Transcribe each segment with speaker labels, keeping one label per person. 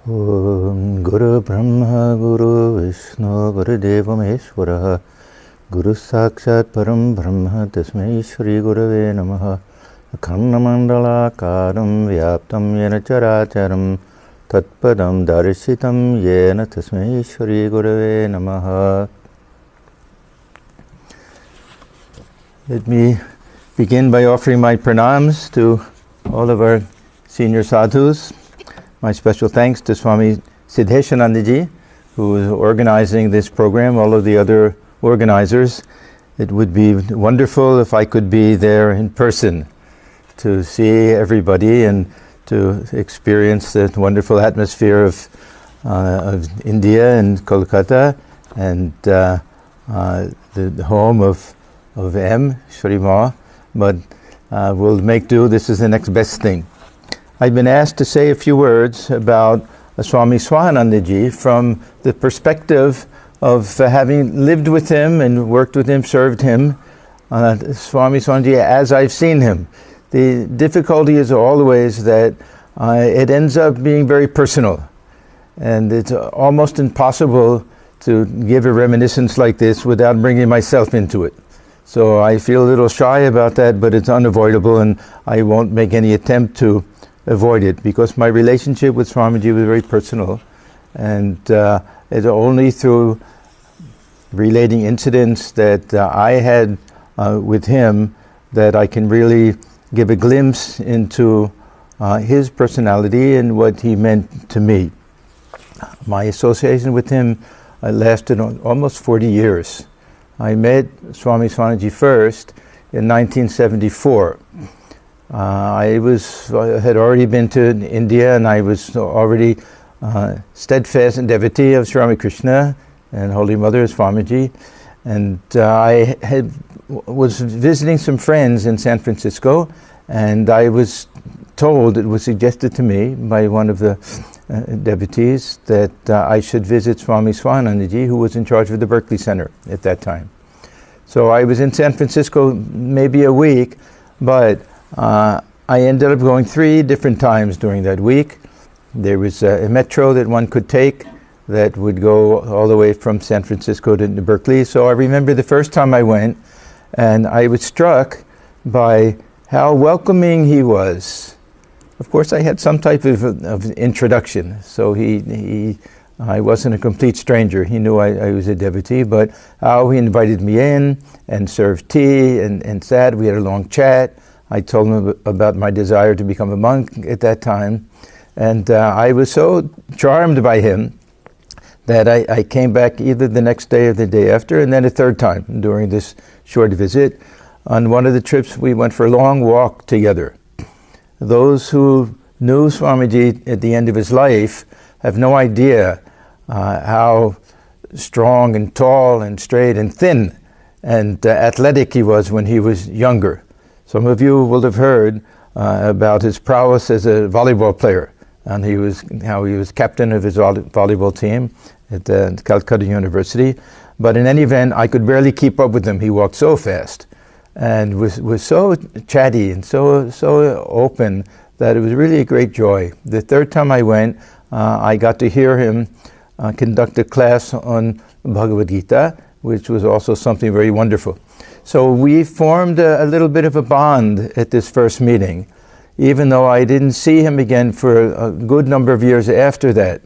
Speaker 1: Om Guru Brahma Guru Vishnu Guru Deva Maheshwara Guru Sakshat Param Brahma Tasmai Shri Gurave Namaha Karnamandala Karam Vyaptam Yena Characharam Tatpadam Darshitam Yena Tasmai Shri Gurave Namaha. Let me begin by offering my pranams to all of our senior sadhus. My special thanks to Swami Siddheshanandaji, who is organizing this program, all of the other organizers. It would be wonderful if I could be there in person to see everybody and to experience the wonderful atmosphere of India and Kolkata and the home of M, Shri Ma. But we'll make do. This is the next best thing. I've been asked to say a few words about Swami Swahanandaji from the perspective of having lived with him and worked with him, served him, Swami Swahanandaji as I've seen him. The difficulty is always that it ends up being very personal, and it's almost impossible to give a reminiscence like this without bringing myself into it. So I feel a little shy about that, but it's unavoidable, and I won't make any attempt to avoid it, because my relationship with Swamiji was very personal, and it's only through relating incidents that I had with him that I can really give a glimpse into his personality and what he meant to me. My association with him lasted almost 40 years. I met Swami Swahanandaji first in 1974. I had already been to India, and I was already steadfast and devotee of Sri Ramakrishna and Holy Mother Swamiji, and I was visiting some friends in San Francisco, and I was told, it was suggested to me by one of the devotees that I should visit Swami Swahanandaji, who was in charge of the Berkeley Center at that time. So I was in San Francisco maybe a week, but I ended up going 3 different times during that week. There was a metro that one could take that would go all the way from San Francisco to Berkeley. So I remember the first time I went, and I was struck by how welcoming he was. Of course, I had some type of introduction, so I wasn't a complete stranger. He knew I was a devotee, but how he invited me in and served tea and sat. We had a long chat. I told him about my desire to become a monk at that time, and I was so charmed by him that I came back either the next day or the day after, and then a third time during this short visit. On one of the trips, we went for a long walk together. Those who knew Swamiji at the end of his life have no idea how strong and tall and straight and thin and athletic he was when he was younger. Some of you will have heard about his prowess as a volleyball player, and how he was captain of his volleyball team at Calcutta University. But in any event, I could barely keep up with him. He walked so fast and was so chatty and so open that it was really a great joy. The third time I went, I got to hear him conduct a class on Bhagavad Gita, which was also something very wonderful. So we formed a little bit of a bond at this first meeting, even though I didn't see him again for a good number of years after that.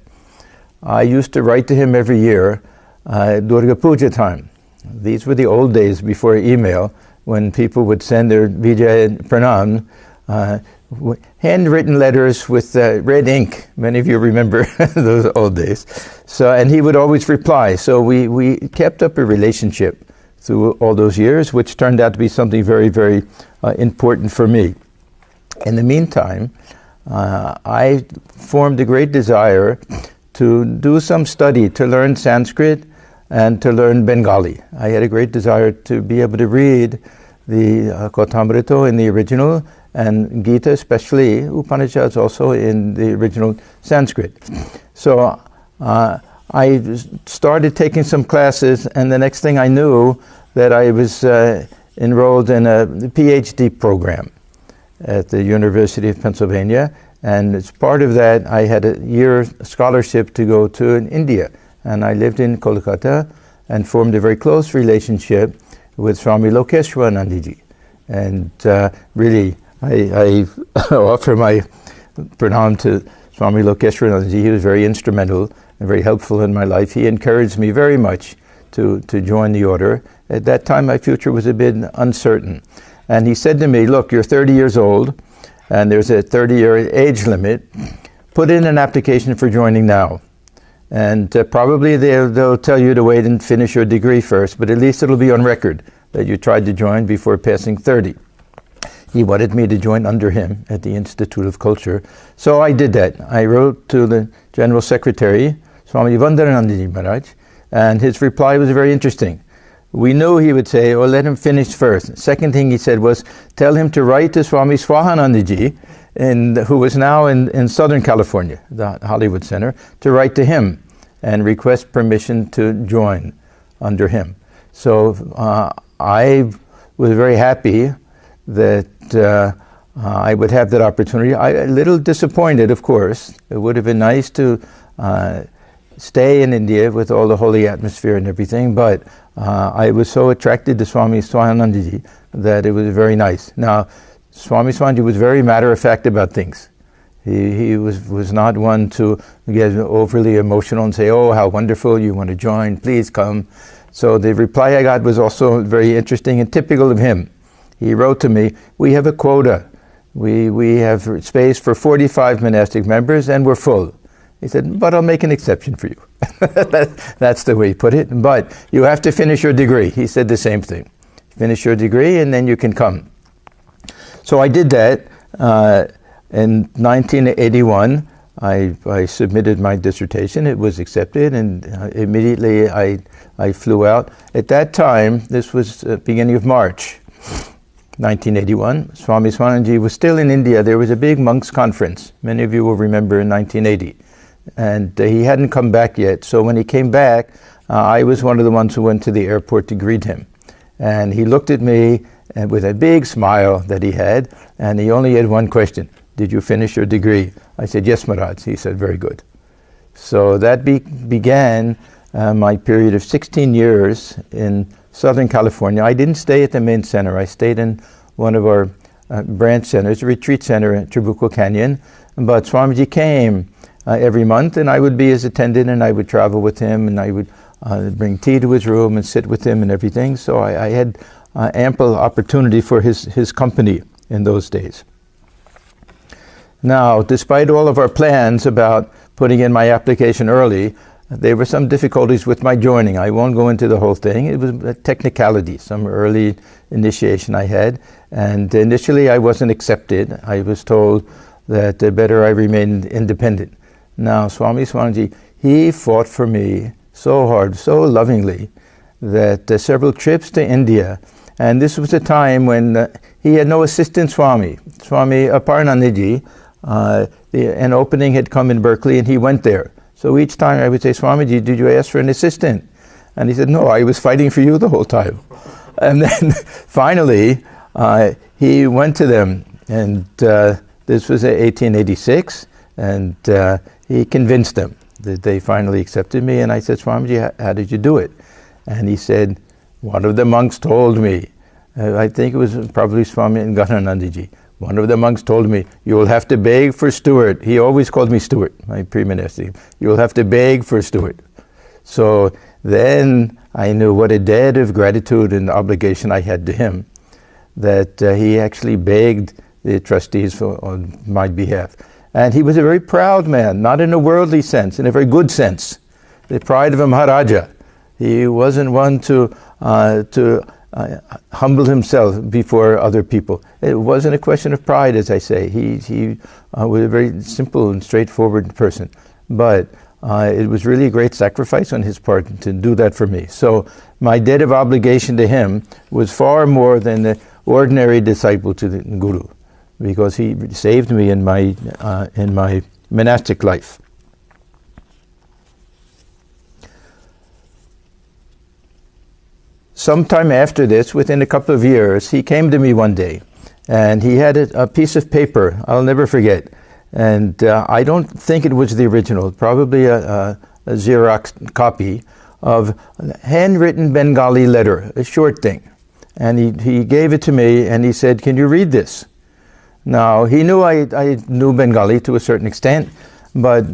Speaker 1: I used to write to him every year at Durga Puja time. These were the old days before email, when people would send their Vijay Pranam, handwritten letters with red ink. Many of you remember those old days. And he would always reply. So we kept up a relationship through all those years, which turned out to be something very, very important for me. In the meantime, I formed a great desire to do some study, to learn Sanskrit and to learn Bengali. I had a great desire to be able to read the Kautamrita in the original, and Gita especially, Upanishads also in the original Sanskrit. So I started taking some classes, and the next thing I knew that I was enrolled in a PhD program at the University of Pennsylvania, And as part of that, I had a year scholarship to go to India. And I lived in Kolkata and formed a very close relationship with Swami Swahanandaji. And really, I offer my pranam to Swami Swahanandaji. He was very instrumental and very helpful in my life. He encouraged me very much to join the order. At that time, my future was a bit uncertain. And he said to me, look, you're 30 years old, and there's a 30-year age limit. Put in an application for joining now. And probably they'll tell you to wait and finish your degree first, but at least it'll be on record that you tried to join before passing 30. He wanted me to join under him at the Institute of Culture. So I did that. I wrote to the General Secretary, Swami Atmajnananandaji Maharaj, and his reply was very interesting. We knew he would say, oh, let him finish first. Second thing he said was, tell him to write to Swami Swahanandaji, who was now in Southern California, the Hollywood Center, to write to him and request permission to join under him. So I was very happy that I would have that opportunity. A little disappointed, of course. It would have been nice to stay in India with all the holy atmosphere and everything, but I was so attracted to Swami Swahanandaji that it was very nice. Now, Swami Swahanandaji was very matter-of-fact about things. He was not one to get overly emotional and say, oh, how wonderful, you want to join, please come. So the reply I got was also very interesting and typical of him. He wrote to me, we have a quota. We have space for 45 monastic members and we're full. He said, but I'll make an exception for you. That's the way he put it. But you have to finish your degree. He said the same thing. Finish your degree and then you can come. So I did that. In 1981, I submitted my dissertation. It was accepted, and immediately I flew out. At that time, this was beginning of March 1981, Swami Swahanandaji was still in India. There was a big monks conference. Many of you will remember in 1980. And he hadn't come back yet. So when he came back, I was one of the ones who went to the airport to greet him. And he looked at me with a big smile that he had, and he only had one question. Did you finish your degree? I said, yes, Maharaj. He said, very good. So that began my period of 16 years in Southern California. I didn't stay at the main center. I stayed in one of our branch centers, a retreat center in Trabuco Canyon. But Swamiji came every month, and I would be his attendant, and I would travel with him, and I would bring tea to his room and sit with him and everything. So I had ample opportunity for his company in those days. Now, despite all of our plans about putting in my application early, there were some difficulties with my joining. I won't go into the whole thing. It was a technicality, some early initiation I had. And initially I wasn't accepted. I was told that better I remain independent. Now, Swami Swahanandaji, he fought for me so hard, so lovingly, that several trips to India, and this was a time when he had no assistant Swami. Swami Aparnandaji, an opening had come in Berkeley, and he went there. So each time I would say, Swamiji, did you ask for an assistant? And he said, no, I was fighting for you the whole time. And then finally, he went to them, and this was 1886, and he convinced them that they finally accepted me. And I said, Swamiji, how did you do it? And he said, one of the monks told me, I think it was probably Swami Atmajnananandaji, one of the monks told me, you will have to beg for Stuart. He always called me Stuart, my pre-monastic. You will have to beg for Stuart. So then I knew what a debt of gratitude and obligation I had to him, that he actually begged the trustees on my behalf. And he was a very proud man, not in a worldly sense, in a very good sense. The pride of a Maharaja. He wasn't one to humble himself before other people. It wasn't a question of pride, as I say. He was a very simple and straightforward person. But it was really a great sacrifice on his part to do that for me. So my debt of obligation to him was far more than the ordinary disciple to the Guru, because he saved me in my monastic life. Sometime after this, within a couple of years, he came to me one day, and he had a piece of paper, I'll never forget, And I don't think it was the original, probably a Xerox copy of a handwritten Bengali letter, a short thing. And he gave it to me and he said, "Can you read this?" Now, he knew I knew Bengali to a certain extent, but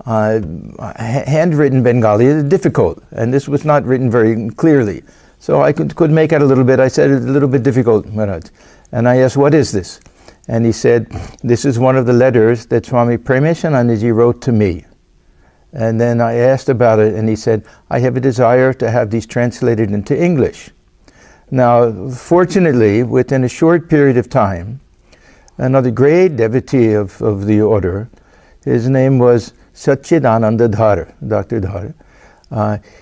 Speaker 1: handwritten Bengali is difficult, and this was not written very clearly. So I could make out a little bit. I said, "It's a little bit difficult, Maharaj." And I asked, "What is this?" And he said, "This is one of the letters that Swami Atmajnanandaji wrote to me." And then I asked about it, and he said, "I have a desire to have these translated into English." Now, fortunately, within a short period of time, another great devotee of the order, his name was Satchidananda Dhar, Dr. Dhar.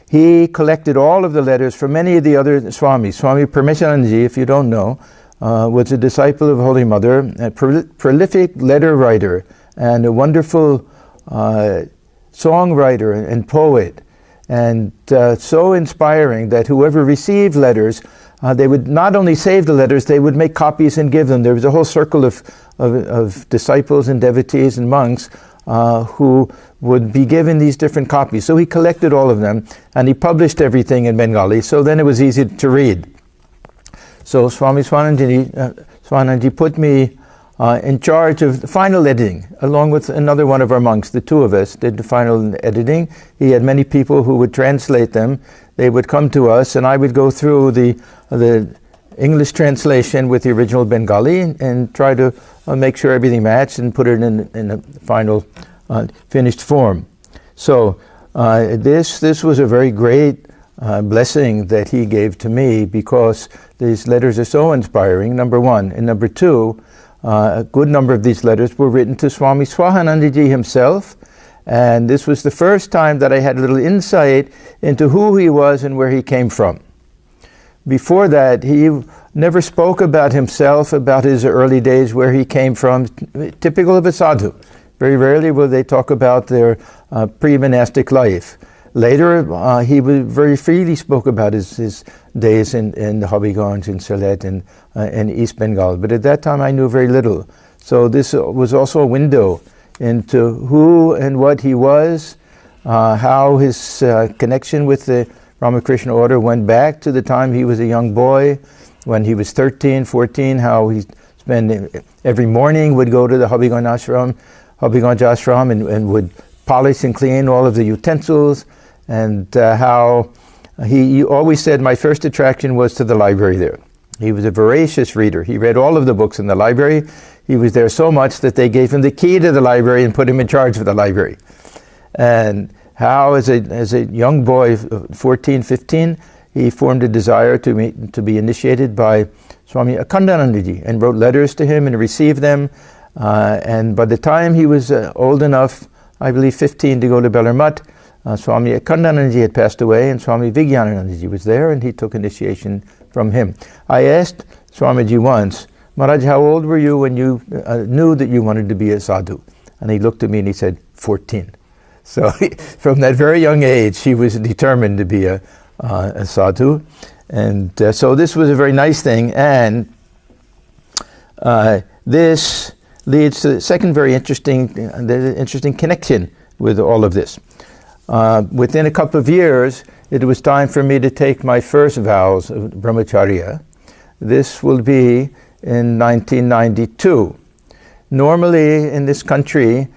Speaker 1: He collected all of the letters from many of the other Swamis. Swami Atmajnanandaji, if you don't know, was a disciple of Holy Mother, a prolific letter writer, and a wonderful songwriter and poet, and so inspiring that whoever received letters, they would not only save the letters, they would make copies and give them. There was a whole circle of disciples and devotees and monks who would be given these different copies. So he collected all of them, and he published everything in Bengali, so then it was easy to read. So Swami Swahanandaji put me in charge of the final editing, along with another one of our monks. The two of us did the final editing. He had many people who would translate them. They would come to us, and I would go through the English translation with the original Bengali and try to make sure everything matched and put it in a final finished form. So this was a very great blessing that he gave to me, because these letters are so inspiring, number one. And number two, a good number of these letters were written to Swami Swahanandaji himself, and this was the first time that I had a little insight into who he was and where he came from. Before that, he never spoke about himself, about his early days, where he came from, typical of a sadhu. Very rarely will they talk about their pre-monastic life. Later, he very freely spoke about his days in the Habiganj, in Sylhet, and East Bengal. But at that time, I knew very little. So this was also a window into who and what he was, how his connection with the Ramakrishna order went back to the time he was a young boy, when he was 13, 14, how he spent every morning, would go to the Habiganj ashram and would polish and clean all of the utensils, and how he always said, "My first attraction was to the library there." He was a voracious reader. He read all of the books in the library. He was there so much that they gave him the key to the library and put him in charge of the library. And how, as a young boy, 14, 15, he formed a desire to be initiated by Swami Atmajnanandaji, and wrote letters to him and received them. And by the time he was old enough, I believe 15, to go to Bellarmut, Swami Atmajnanandaji had passed away, and Swami Vijnananandaji was there, and he took initiation from him. I asked Swamiji once, "Maharaj, how old were you when you knew that you wanted to be a sadhu?" And he looked at me and he said, 14. So from that very young age, he was determined to be a sadhu. And so this was a very nice thing. And this leads to the second very interesting connection with all of this. Within a couple of years, it was time for me to take my first vows of brahmacharya. This will be in 1992. Normally in this country,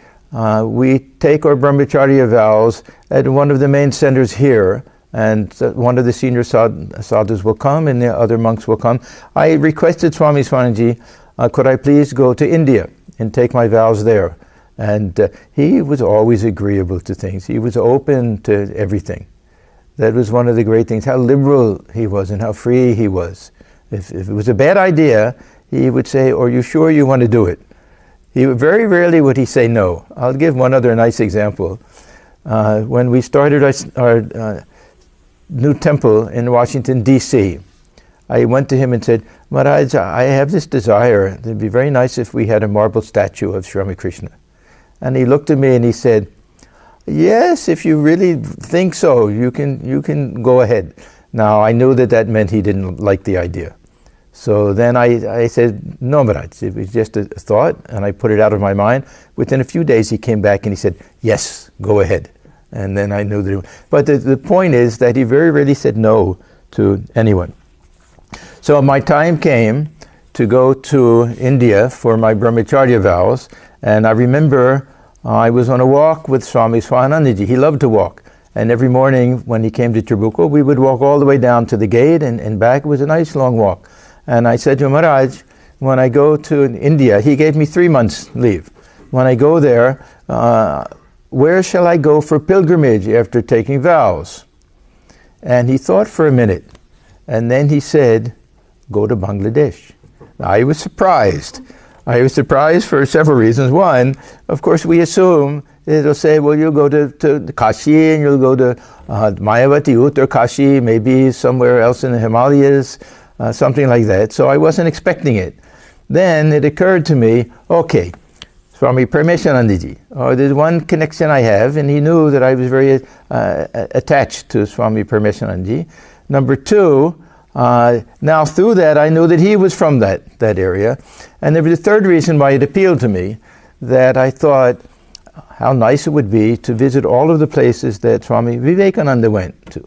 Speaker 1: we take our brahmacharya vows at one of the main centers here, and one of the senior sadhus will come and the other monks will come. I requested Swami Swahanandaji, could I please go to India and take my vows there? And he was always agreeable to things. He was open to everything. That was one of the great things, how liberal he was and how free he was. If it was a bad idea, he would say, "Are you sure you want to do it?" Very rarely would he say no. I'll give one other nice example. When we started our new temple in Washington, D.C., I went to him and said, "Maharaj, I have this desire. It would be very nice if we had a marble statue of Sri Ramakrishna." And he looked at me and he said, "Yes, if you really think so, you can go ahead." Now, I knew that meant he didn't like the idea. So then I said, no, Maharaj, it was just a thought, and I put it out of my mind. Within a few days, he came back and he said, yes, go ahead. And then I knew that. But the point is that he very rarely said no to anyone. So my time came to go to India for my brahmacharya vows, and I remember I was on a walk with Swami Swahanandaji. He loved to walk. And every morning when he came to Tribuco, we would walk all the way down to the gate and back. It was a nice long walk. And I said to him, Maharaj, when I go to India, he gave me 3 months leave. When I go there, where shall I go for pilgrimage after taking vows? And he thought for a minute. And then he said, go to Bangladesh. I was surprised. I was surprised for several reasons. One, of course, we assume it'll say, well, you'll go to Kashi and you'll go to Mayavati, Uttar Kashi, maybe somewhere else in the Himalayas, something like that. So I wasn't expecting it. Then it occurred to me, okay, Swami Atmajnananandaji. There's one connection I have, and he knew that I was very attached to Swami Atmajnananandaji. Number two, now through that I knew that he was from that area. And there was a third reason why it appealed to me, that I thought how nice it would be to visit all of the places that Swami Vivekananda went to.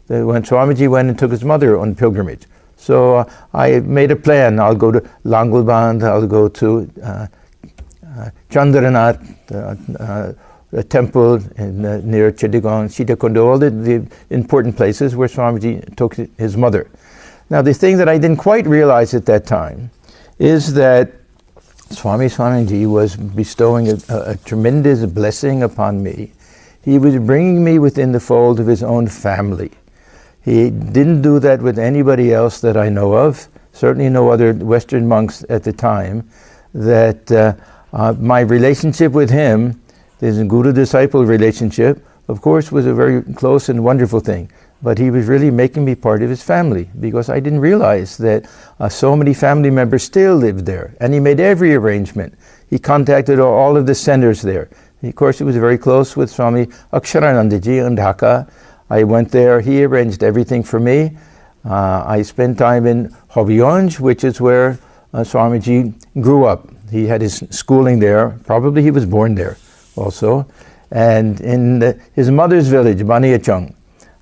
Speaker 1: When Swamiji went and took his mother on pilgrimage. So I made a plan. I'll go to Langulband, I'll go to Chandranath, a temple near Chittagong, Sitakundo, all the important places where Swamiji took his mother. Now the thing that I didn't quite realize at that time is that Swami Swahanandaji was bestowing a tremendous blessing upon me. He was bringing me within the fold of his own family. He didn't do that with anybody else that I know of, certainly no other Western monks at the time, that my relationship with him, this guru-disciple relationship, of course, was a very close and wonderful thing. But he was really making me part of his family, because I didn't realize that so many family members still lived there. And he made every arrangement. He contacted all of the centers there. Of course, he was very close with Swami Aksharanandaji in Dhaka. I went there, he arranged everything for me. I spent time in Hobionj, which is where Swamiji grew up. He had his schooling there, probably he was born there also. And in his mother's village, Baniachung,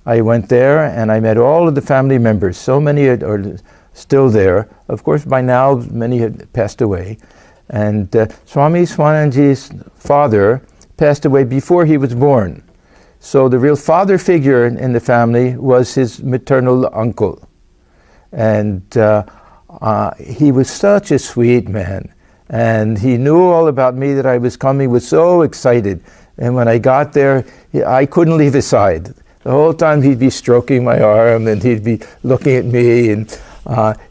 Speaker 1: I went there and I met all of the family members. So many are still there. Of course, by now, many had passed away. And Swami Swahanandaji's father passed away before he was born. So the real father figure in the family was his maternal uncle. And he was such a sweet man. And he knew all about me, that I was coming, was so excited. And when I got there, I couldn't leave his side. The whole time he'd be stroking my arm and he'd be looking at me, and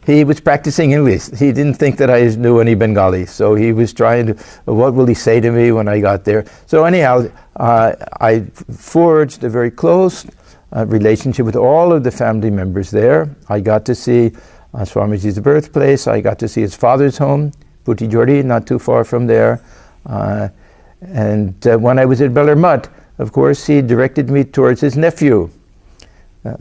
Speaker 1: he was practicing English. He didn't think that I knew any Bengali, so he was trying to, what will he say to me when I got there? So anyhow, I forged a very close relationship with all of the family members there. I got to see Swamiji's birthplace. I got to see his father's home, Putijori, not too far from there. And when I was at Bellarmut, of course, he directed me towards his nephew,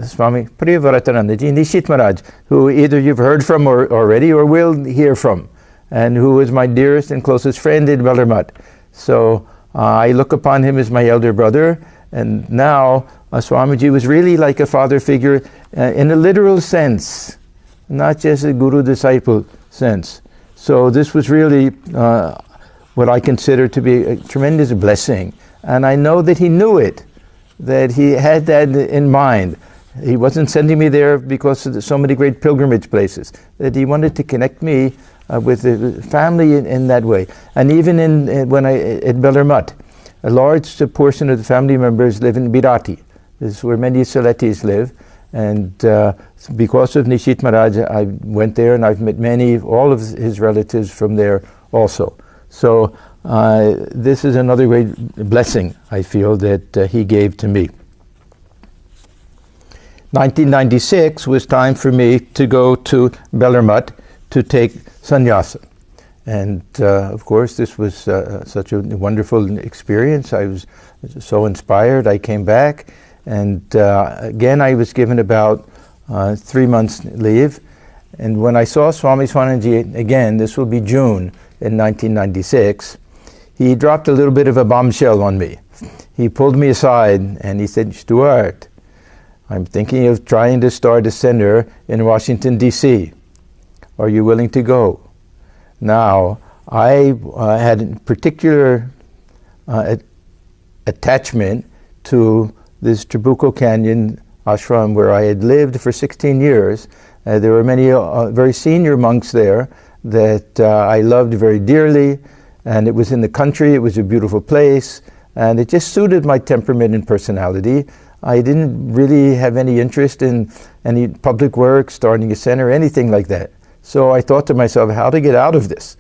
Speaker 1: Swami Pranaram Nishit Maharaj, who either you've heard from already or will hear from, and who was my dearest and closest friend in Bellarmut. So I look upon him as my elder brother, and now Swamiji was really like a father figure in a literal sense, not just a guru-disciple sense. So this was really what I consider to be a tremendous blessing. And I know that he knew it, that he had that in mind. He wasn't sending me there because of so many great pilgrimage places, that he wanted to connect me with the family in that way. And even when at Bellarmut, a large portion of the family members live in Birati. This is where many Saletis live. And because of Nishit Maharaj, I went there and I've met all of his relatives from there also. So this is another great blessing, I feel, that he gave to me. 1996 was time for me to go to Bellarmut to take sannyasa. And of course, this was such a wonderful experience. I was so inspired. I came back, and again, I was given about 3 months leave. And when I saw Swami Swahanandaji again, this will be June in 1996, he dropped a little bit of a bombshell on me. He pulled me aside and he said, "Stuart, I'm thinking of trying to start a center in Washington, D.C. Are you willing to go?" Now, I had a particular attachment to this Trabuco Canyon ashram where I had lived for 16 years. There were many very senior monks there that I loved very dearly, and it was in the country, it was a beautiful place, and it just suited my temperament and personality. I didn't really have any interest in any public work, starting a center, anything like that. So I thought to myself, how to get out of this?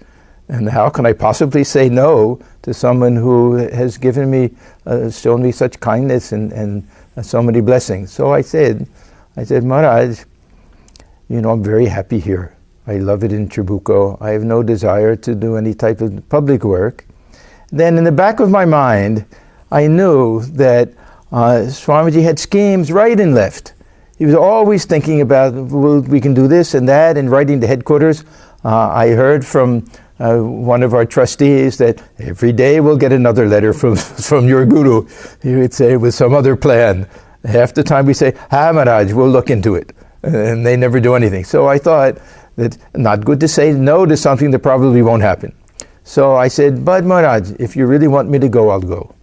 Speaker 1: And how can I possibly say no to someone who has given me, shown me such kindness and so many blessings? So I said, "Maharaj, I'm very happy here. I love it in Trabuco. I have no desire to do any type of public work." Then in the back of my mind, I knew that Swamiji had schemes right and left. He was always thinking about, well, we can do this and that, and writing to headquarters. I heard from one of our trustees that every day we'll get another letter from your guru. He would say, with some other plan. Half the time we say, Maharaj, we'll look into it. And they never do anything. So I thought that not good to say no to something that probably won't happen. So I said, "But Maharaj, if you really want me to go, I'll go."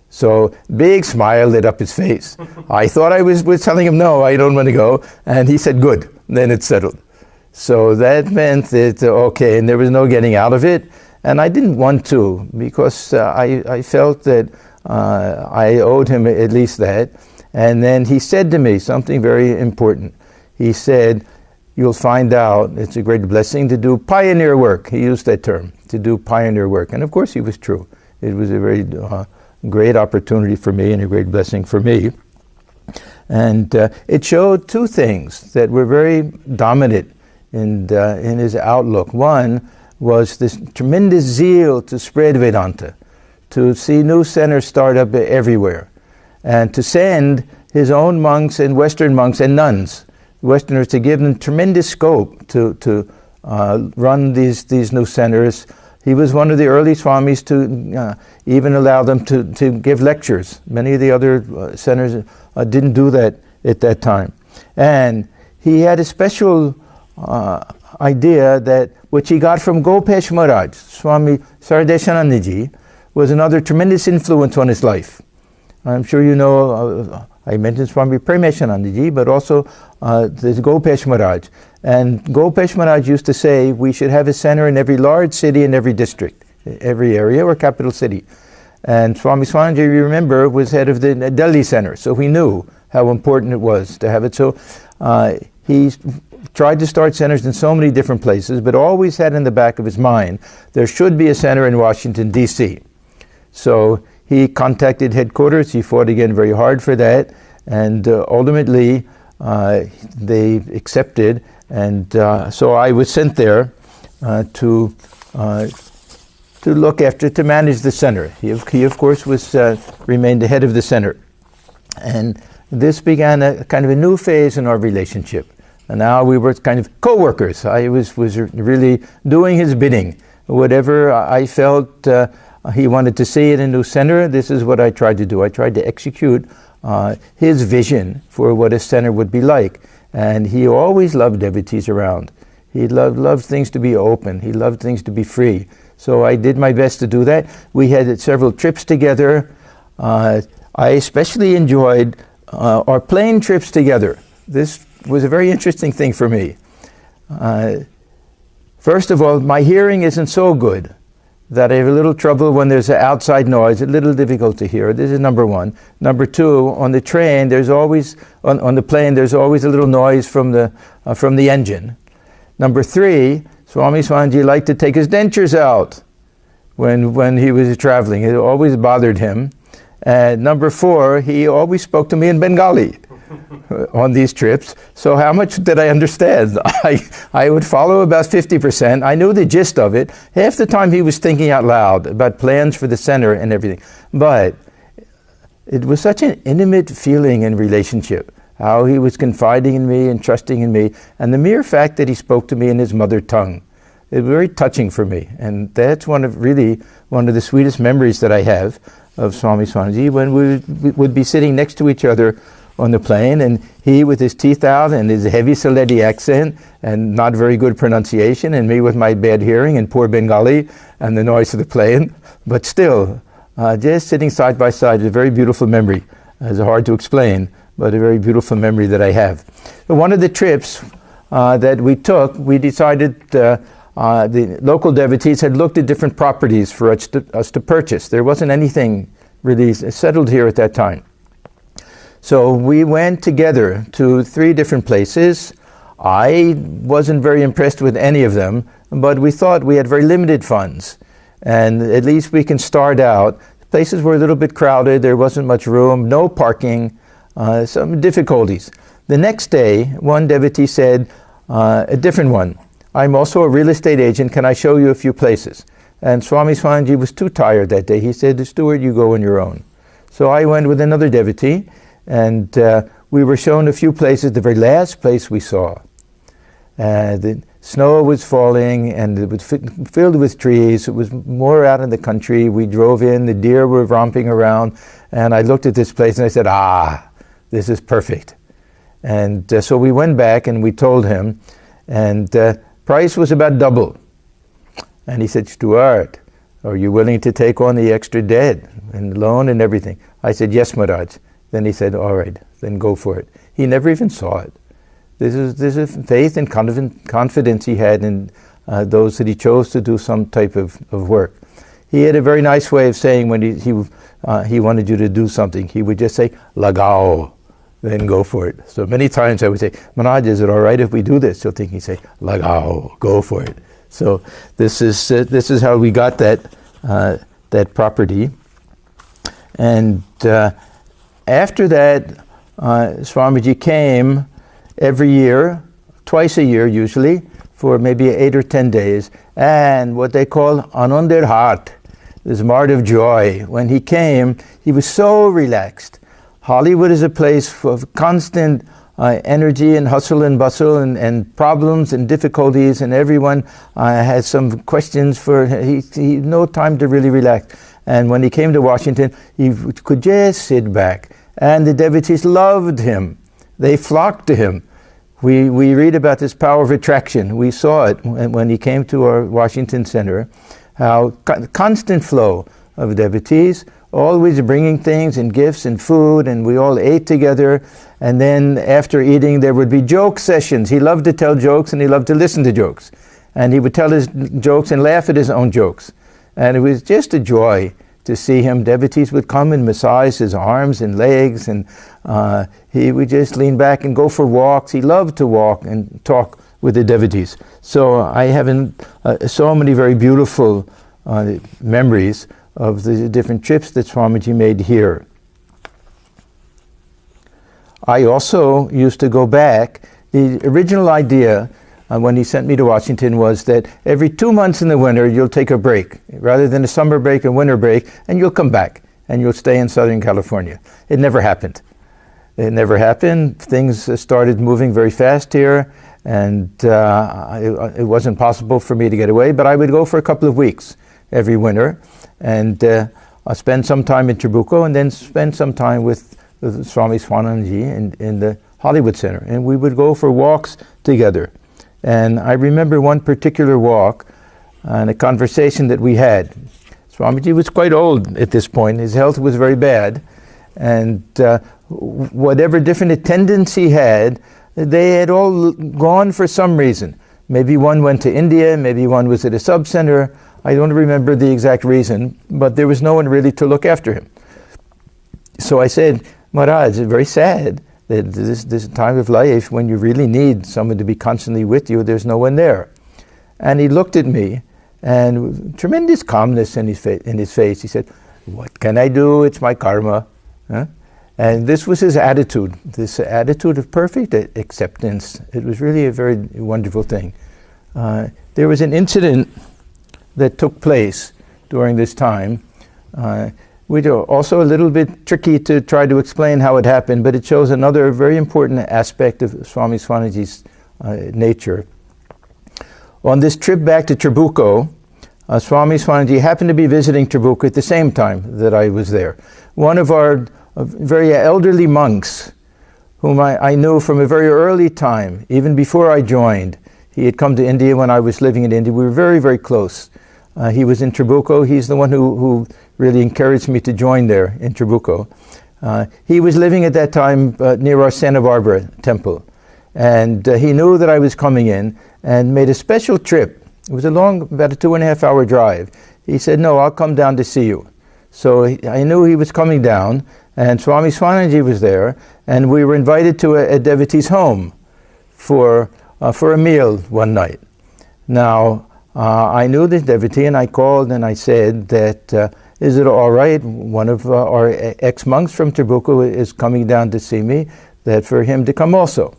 Speaker 1: So big smile lit up his face. I thought I was telling him, no, I don't want to go. And he said, good. Then it's settled. So that meant that, okay, and there was no getting out of it. And I didn't want to, because I felt that I owed him at least that. And then he said to me something very important. He said, "You'll find out it's a great blessing to do pioneer work." He used that term, to do pioneer work. And of course he was true. It was a very great opportunity for me and a great blessing for me. And it showed two things that were very dominant in his outlook. One was this tremendous zeal to spread Vedanta, to see new centers start up everywhere, and to send his own monks and Western monks and nuns, Westerners, to give them tremendous scope to run these new centers. He was one of the early Swamis to even allow them to give lectures. Many of the other centers didn't do that at that time. And he had a special idea that, which he got from Gopesh Maharaj, Swami Swahanandaji, was another tremendous influence on his life. I'm sure you know, I mentioned Swami Atmajnananandaji, but also there's Gopesh Maharaj. And Gopesh Maharaj used to say, we should have a center in every large city in every district, every area or capital city. And Swami Swahanandaji, you remember, was head of the Delhi center, so he knew how important it was to have it. So he tried to start centers in so many different places, but always had in the back of his mind, there should be a center in Washington, D.C. So he contacted headquarters. He fought again very hard for that, and ultimately they accepted. And so I was sent there to look after, to manage the center. He of course remained the head of the center, and this began a kind of a new phase in our relationship. And now we were kind of co-workers. I was really doing his bidding. Whatever I felt he wanted to see in a new center, this is what I tried to do. I tried to execute his vision for what a center would be like. And he always loved devotees around. He loved things to be open. He loved things to be free. So I did my best to do that. We had several trips together. I especially enjoyed our plane trips together. This was a very interesting thing for me. First of all, my hearing isn't so good that I have a little trouble when there's an outside noise, a little difficult to hear. This is number one. Number two, on the train, there's always, on the plane, there's always a little noise from the engine. Number three, Swami Swahanandaji liked to take his dentures out when he was traveling. It always bothered him. And number four, he always spoke to me in Bengali on these trips. So how much did I understand? I would follow about 50%. I knew the gist of it. Half the time he was thinking out loud about plans for the center and everything. But it was such an intimate feeling and relationship how he was confiding in me and trusting in me, and the mere fact that he spoke to me in his mother tongue. It was very touching for me, and that's one of the sweetest memories that I have of Swami Swahanandaji, when we would be sitting next to each other on the plane, and he with his teeth out and his heavy Sylheti accent and not very good pronunciation, and me with my bad hearing and poor Bengali and the noise of the plane, but still, just sitting side by side is a very beautiful memory. It's hard to explain, but a very beautiful memory that I have. But one of the trips that we took, we decided the local devotees had looked at different properties for us to purchase. There wasn't anything really settled here at that time. So we went together to 3 different places. I wasn't very impressed with any of them, but we thought we had very limited funds, and at least we can start out. Places were a little bit crowded, there wasn't much room, no parking, some difficulties. The next day, one devotee said, a different one, I'm also a real estate agent, can I show you a few places? And Swami Swahanandaji was too tired that day. He said, Stuart, you go on your own. So I went with another devotee, and we were shown a few places. The very last place we saw, the snow was falling and it was filled with trees. It was more out in the country. We drove in, the deer were romping around, and I looked at this place and I said, this is perfect. And so we went back and we told him, and price was about double. And he said, Stuart, are you willing to take on the extra debt and loan and everything? I said, yes, Maharaj. Then he said, all right, then go for it. He never even saw it. This is faith and confidence he had in those that he chose to do some type of work. He had a very nice way of saying when he wanted you to do something, he would just say, lagao, then go for it. So many times I would say, Maharaj, is it all right if we do this? He'll think he'd say, lagao, go for it. So this is how we got that property. And after that, Swamiji came every year, twice a year usually, for maybe 8 or 10 days, and what they call Anandar Heart, this mart of joy. When he came, he was so relaxed. Hollywood is a place of constant energy and hustle and bustle and problems and difficulties, and everyone has some questions for he no time to really relax. And when he came to Washington, he could just sit back, and the devotees loved him. They flocked to him. We read about this power of attraction. We saw it when he came to our Washington Center, how constant flow of devotees, always bringing things and gifts and food, and we all ate together. And then after eating, there would be joke sessions. He loved to tell jokes, and he loved to listen to jokes. And he would tell his jokes and laugh at his own jokes. And it was just a joy to see him. Devotees would come and massage his arms and legs, and he would just lean back and go for walks. He loved to walk and talk with the devotees. So I have so many very beautiful memories of the different trips that Swamiji made here. I also used to go back. The original idea when he sent me to Washington was that every 2 months in the winter you'll take a break, rather than a summer break, a winter break, and you'll come back and you'll stay in Southern California. It never happened. It never happened. Things started moving very fast here, and it wasn't possible for me to get away, but I would go for a couple of weeks every winter, and I'll spend some time in Trabuco and then spend some time with Swami Swahanandaji in the Hollywood Center, and we would go for walks together. And I remember one particular walk and a conversation that we had. Swamiji was quite old at this point. His health was very bad, and whatever different attendants he had, they had all gone for some reason. Maybe one went to India, maybe one was at a sub-center. I don't remember the exact reason, but there was no one really to look after him. So I said, Maharaj, it's very sad that this time of life when you really need someone to be constantly with you, there's no one there. And he looked at me, and tremendous calmness in his face. He said, what can I do? It's my karma. Huh? And this was his attitude, this attitude of perfect acceptance. It was really a very wonderful thing. There was an incident that took place during this time. which are also a little bit tricky to try to explain how it happened, but it shows another very important aspect of Swami Swahanandaji's nature. On this trip back to Trabuco, Swami Swahanandaji happened to be visiting Trabuco at the same time that I was there. One of our very elderly monks, whom I knew from a very early time, even before I joined. He had come to India when I was living in India. We were very, very close. He was in Trabuco. He's the one who really encouraged me to join there in Trabuco. He was living at that time near our Santa Barbara temple. And he knew that I was coming in and made a special trip. It was about a 2.5 hour drive. He said, "No, I'll come down to see you." So I knew he was coming down, and Swami Swahanandaji was there, and we were invited to a devotee's home for a meal one night. Now, I knew this devotee, and I called and I said that, is it all right? One of our ex-monks from Trabuco is coming down to see me, that for him to come also.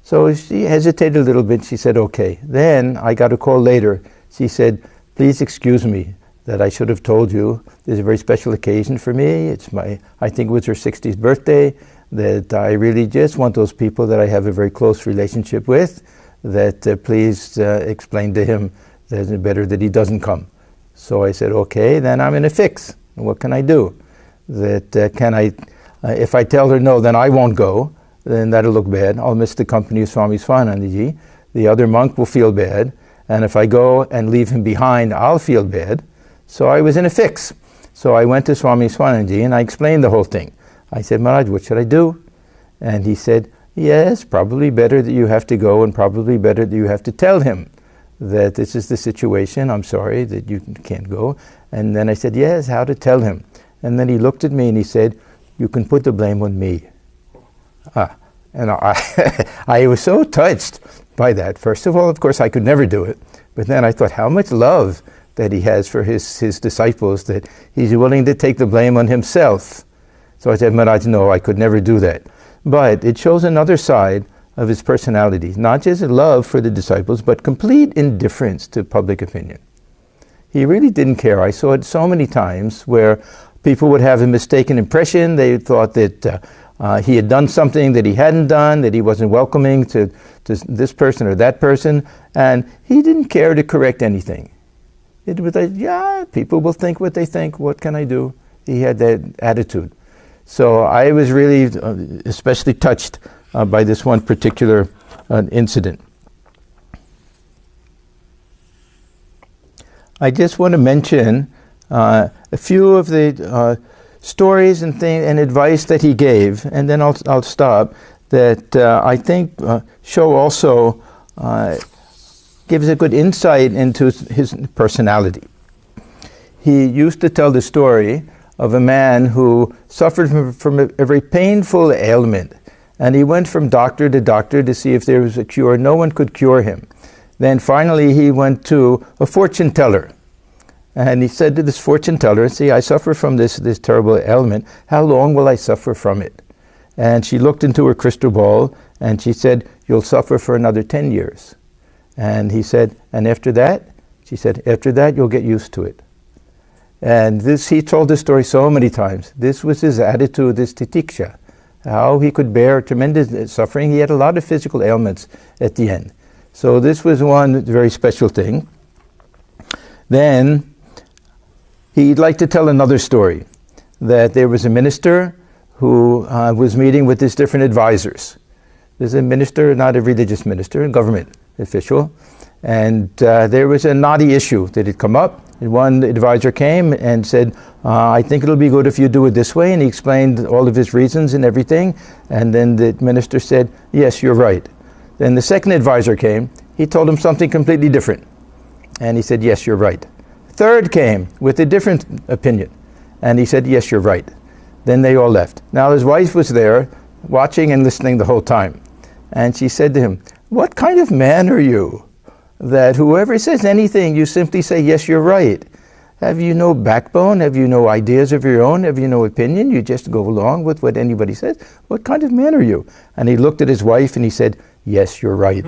Speaker 1: So she hesitated a little bit. She said, okay. Then I got a call later. She said, please excuse me that I should have told you. There's a very special occasion for me. I think it was her 60th birthday, that I really just want those people that I have a very close relationship with, that please explain to him that it's better that he doesn't come. So I said, okay, then I'm in a fix. What can I do? If I tell her no, then I won't go. Then that'll look bad. I'll miss the company of Swami Swahanandaji. The other monk will feel bad. And if I go and leave him behind, I'll feel bad. So I was in a fix. So I went to Swami Swahanandaji and I explained the whole thing. I said, Maharaj, what should I do? And he said, yes, probably better that you have to go, and probably better that you have to tell him that this is the situation. I'm sorry that you can't go. And then I said, yes, how to tell him? And then he looked at me and he said, you can put the blame on me. And I was so touched by that. First of all, of course, I could never do it. But then I thought how much love that he has for his disciples, that he's willing to take the blame on himself. So I said, Maharaj, no, I could never do that. But it shows another side of his personality, not just a love for the disciples, but complete indifference to public opinion. He really didn't care. I saw it so many times where people would have a mistaken impression. They thought that he had done something that he hadn't done, that he wasn't welcoming to this person or that person, and he didn't care to correct anything. It was like, yeah, people will think what they think, what can I do? He had that attitude. So I was really especially touched by this one particular incident. I just want to mention a few of the stories and advice that he gave, and then I'll stop, that I think show also, gives a good insight into his personality. He used to tell the story of a man who suffered from a very painful ailment, and he went from doctor to doctor to see if there was a cure. No one could cure him. Then finally he went to a fortune teller. And he said to this fortune teller, see, I suffer from this terrible ailment. How long will I suffer from it? And she looked into her crystal ball and she said, you'll suffer for another 10 years. And he said, and after that? She said, after that you'll get used to it. And he told this story so many times. This was his attitude, this titiksha, how he could bear tremendous suffering. He had a lot of physical ailments at the end. So this was one very special thing. Then he'd like to tell another story, that there was a minister who was meeting with his different advisors. There's a minister, not a religious minister, a government official, and there was a knotty issue that had come up. And one advisor came and said, I think it'll be good if you do it this way, and he explained all of his reasons and everything, and then the minister said, yes, you're right. Then the second advisor came, he told him something completely different, and he said, yes, you're right. Third came with a different opinion, and he said, yes, you're right. Then they all left. Now his wife was there watching and listening the whole time, and she said to him, what kind of man are you, that whoever says anything you simply say, yes, you're right? Have you no backbone? Have you no ideas of your own? Have you no opinion? You just go along with what anybody says? What kind of man are you? And he looked at his wife and he said, yes, you're right.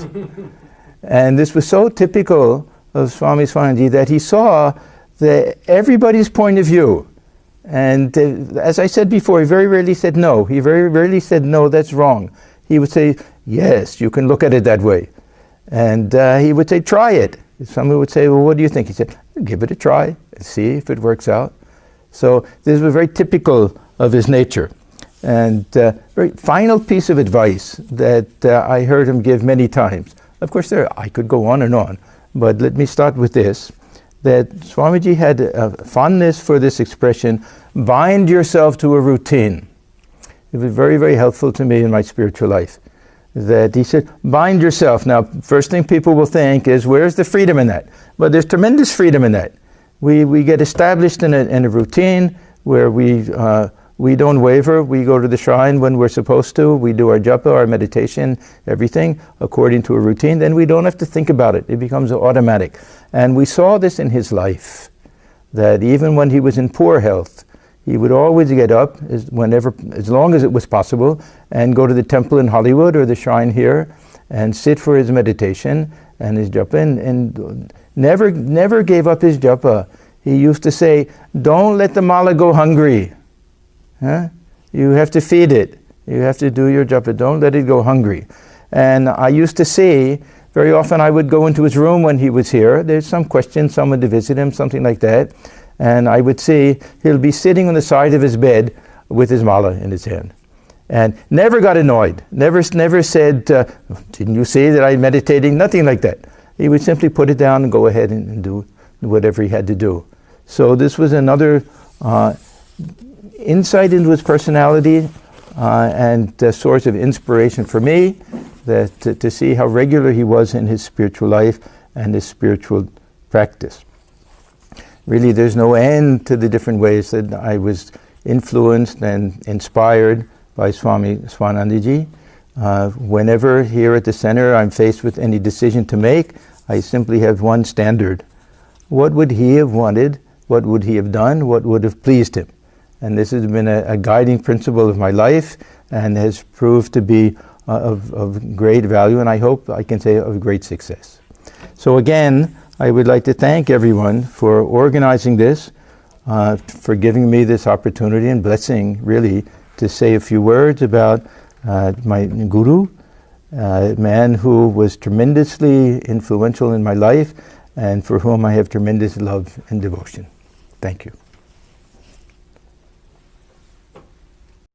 Speaker 1: And this was so typical of Swami Swahanandaji, that he saw everybody's point of view, And as I said before, he very rarely said no. He very rarely said, no, that's wrong. He would say, yes, you can look at it that way. And he would say, try it. Someone would say, well, what do you think? He said, give it a try and see if it works out. So this was very typical of his nature. And very final piece of advice that I heard him give many times. Of course, I could go on, but let me start with this. That Swamiji had a fondness for this expression, bind yourself to a routine. It was very, very helpful to me in my spiritual life. That he said, bind yourself. Now, first thing people will think is, where's the freedom in that? But there's tremendous freedom in that. We get established in a routine where we don't waver. We go to the shrine when we're supposed to. We do our japa, our meditation, everything according to a routine. Then we don't have to think about it. It becomes automatic. And we saw this in his life, that even when he was in poor health, he would always get up as long as it was possible, and go to the temple in Hollywood or the shrine here and sit for his meditation and his japa, and never gave up his japa. He used to say, don't let the mala go hungry. Huh? You have to feed it. You have to do your japa. Don't let it go hungry. And I used to see, very often I would go into his room when he was here. There's some question, someone to visit him, something like that. And I would see he'll be sitting on the side of his bed with his mala in his hand. And never got annoyed. Never said, didn't you see that I'm meditating? Nothing like that. He would simply put it down and go ahead and do whatever he had to do. So this was another insight into his personality and a source of inspiration for me, that to see how regular he was in his spiritual life and his spiritual practice. Really, there's no end to the different ways that I was influenced and inspired by Swami Swahanandaji. Whenever here at the center I'm faced with any decision to make, I simply have one standard. What would he have wanted? What would he have done? What would have pleased him? And this has been a guiding principle of my life and has proved to be of great value, and I hope I can say of great success. So again, I would like to thank everyone for organizing this, for giving me this opportunity and blessing, really, to say a few words about my guru, a man who was tremendously influential in my life and for whom I have tremendous love and devotion. Thank you.